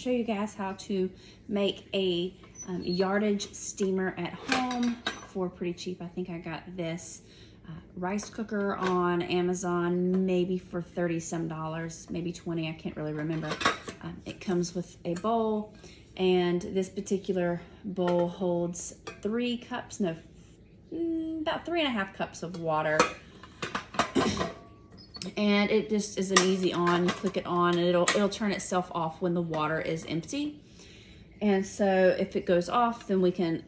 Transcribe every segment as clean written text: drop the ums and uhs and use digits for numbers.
show you guys how to make a yardage steamer at home for pretty cheap. I think I got this rice cooker on Amazon, maybe for $30 some, maybe 20, I can't really remember. It comes with a bowl, and this particular bowl holds 3 cups, no, about 3.5 cups of water. And it just is an easy on. You click it on and it'll turn itself off when the water is empty. And so if it goes off, then we can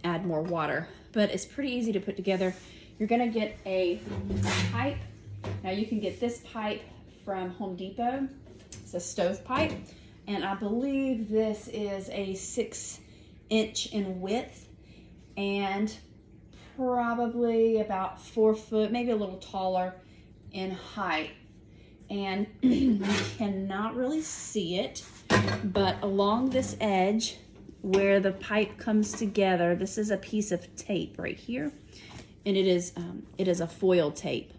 add more water. But it's pretty easy to put together. You're gonna get a pipe. Now you can get this pipe from Home Depot. It's a stove pipe. And I believe this is a 6-inch in width and probably about 4 foot, maybe a little taller in height. And you cannot really see it, but along this edge where the pipe comes together, this is a piece of tape right here, and it is a foil tape.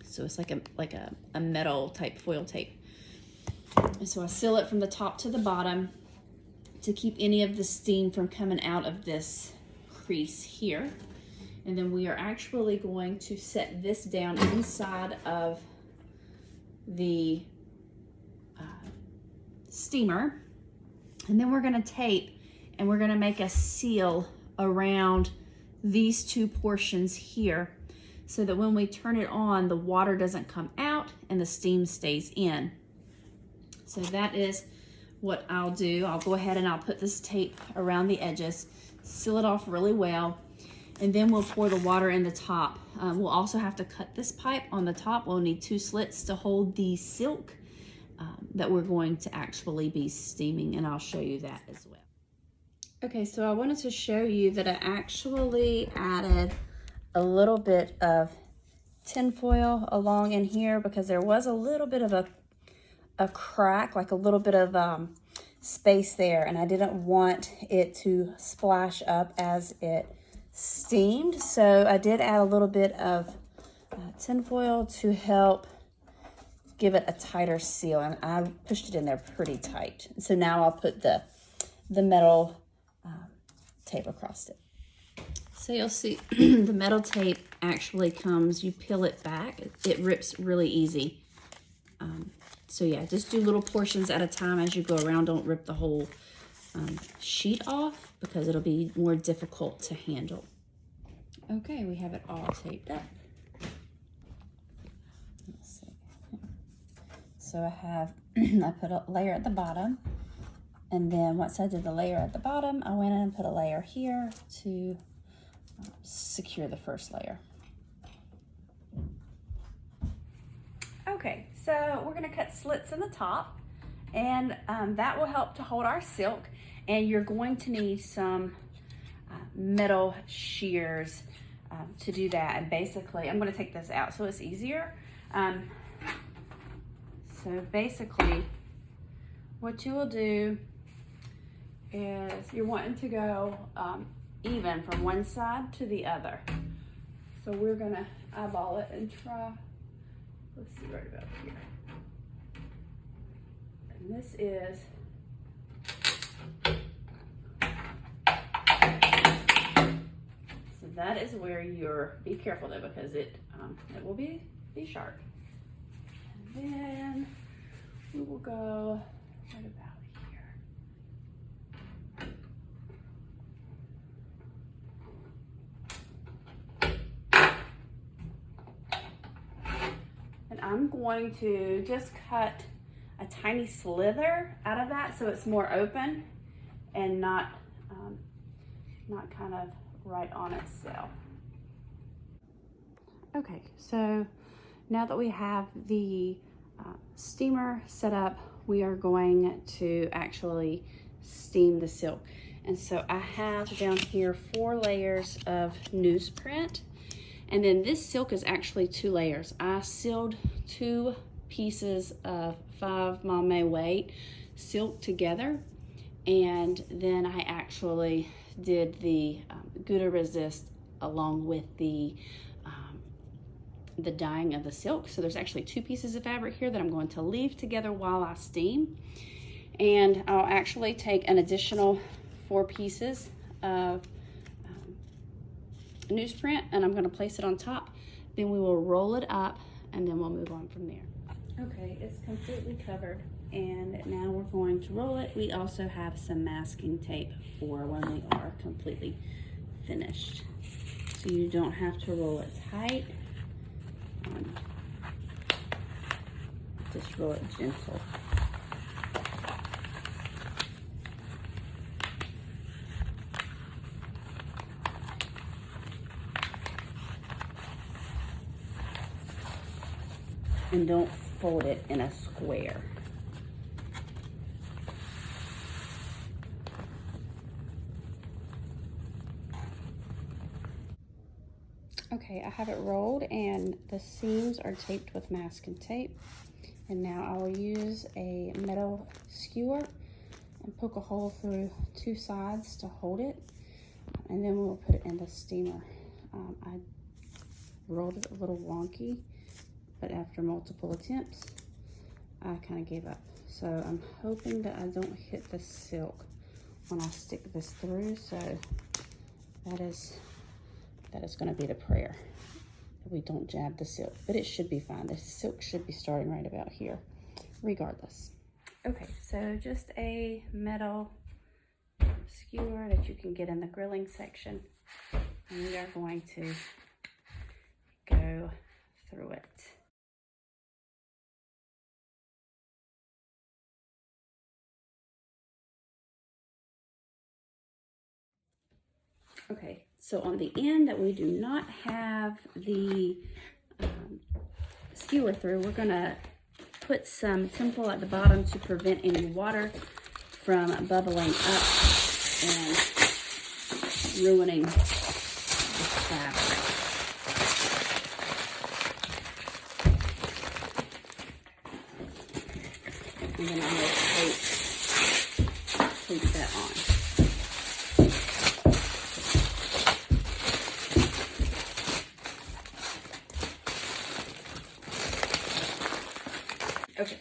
So it's like a metal type foil tape. And so I seal it from the top to the bottom to keep any of the steam from coming out of this crease here. And then we are actually going to set this down inside of the steamer. And then we're gonna tape and we're gonna make a seal around these 2 portions here so that when we turn it on, the water doesn't come out and the steam stays in. So that is what I'll do. I'll go ahead and I'll put this tape around the edges, seal it off really well, and then we'll pour the water in the top. We'll also have to cut this pipe on the top. We'll need 2 slits to hold the silk that we're going to actually be steaming, and I'll show you that as well. Okay, so I wanted to show you that I actually added a little bit of tinfoil along in here because there was a little bit of a crack, like a little bit of space there, and I didn't want it to splash up as it steamed. So I did add a little bit of tinfoil to help give it a tighter seal, and I pushed it in there pretty tight. So now I'll put the metal tape across it. So you'll see the metal tape actually comes, you peel it back, it rips really easy. So yeah, just do little portions at a time as you go around. Don't rip the whole sheet off because it'll be more difficult to handle. Okay, we have it all taped up. Let's see. So I have, I put a layer at the bottom, and then once I did the layer at the bottom, I went in and put a layer here to secure the first layer. Okay, so we're gonna cut slits in the top, and that will help to hold our silk. And you're going to need some metal shears to do that. And basically, I'm gonna take this out so it's easier. So basically, what you will do is you're wanting to go even from one side to the other. So we're gonna eyeball it and try, let's see right about here. And this is so that is where you're, be careful though, because it will be sharp. And then we will go right about here. And I'm going to just cut a tiny slither out of that so it's more open and not kind of right on itself. Okay, so now that we have the steamer set up, we are going to actually steam the silk. And so I have down here 4 layers of newsprint. And then this silk is actually 2 layers. I sealed 2 pieces of 5 momme weight silk together. And then I actually did the Gouda resist along with the dyeing of the silk. So there's actually 2 pieces of fabric here that I'm going to leave together while I steam. And I'll actually take an additional 4 pieces of newsprint, and I'm going to place it on top. Then we will roll it up, and then we'll move on from there. Okay, it's completely covered, and now we're going to roll it. We also have some masking tape for when we are completely finished, so you don't have to roll it tight. Just roll it gentle. And don't fold it in a square. Okay, I have it rolled and the seams are taped with masking tape. And now I will use a metal skewer and poke a hole through 2 sides to hold it. And then we'll put it in the steamer. I rolled it a little wonky, but after multiple attempts, I kind of gave up. So I'm hoping that I don't hit the silk when I stick this through. So that is going to be the prayer, that we don't jab the silk, but it should be fine. The silk should be starting right about here, regardless. Okay, so just a metal skewer that you can get in the grilling section, and we are going to go through it. Okay, so on the end that we do not have the skewer through, we're gonna put some tinfoil at the bottom to prevent any water from bubbling up and ruining the fabric. And then I'm gonna tape that on. Okay,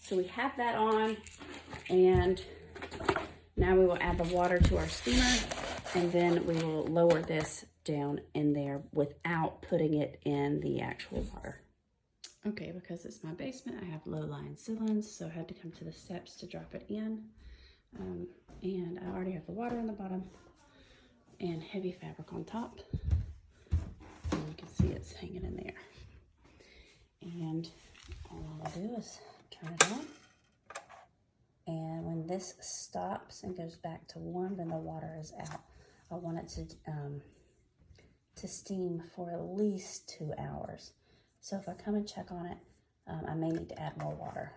so we have that on, and now we will add the water to our steamer, and then we will lower this down in there without putting it in the actual water. Okay, because it's my basement, I have low-lying ceilings, so I had to come to the steps to drop it in. And I already have the water on the bottom and heavy fabric on top. And you can see it's hanging in there. And all I'll do is turn it on. And when this stops and goes back to warm, then the water is out. I want it to steam for at least 2 hours. So if I come and check on it, I may need to add more water.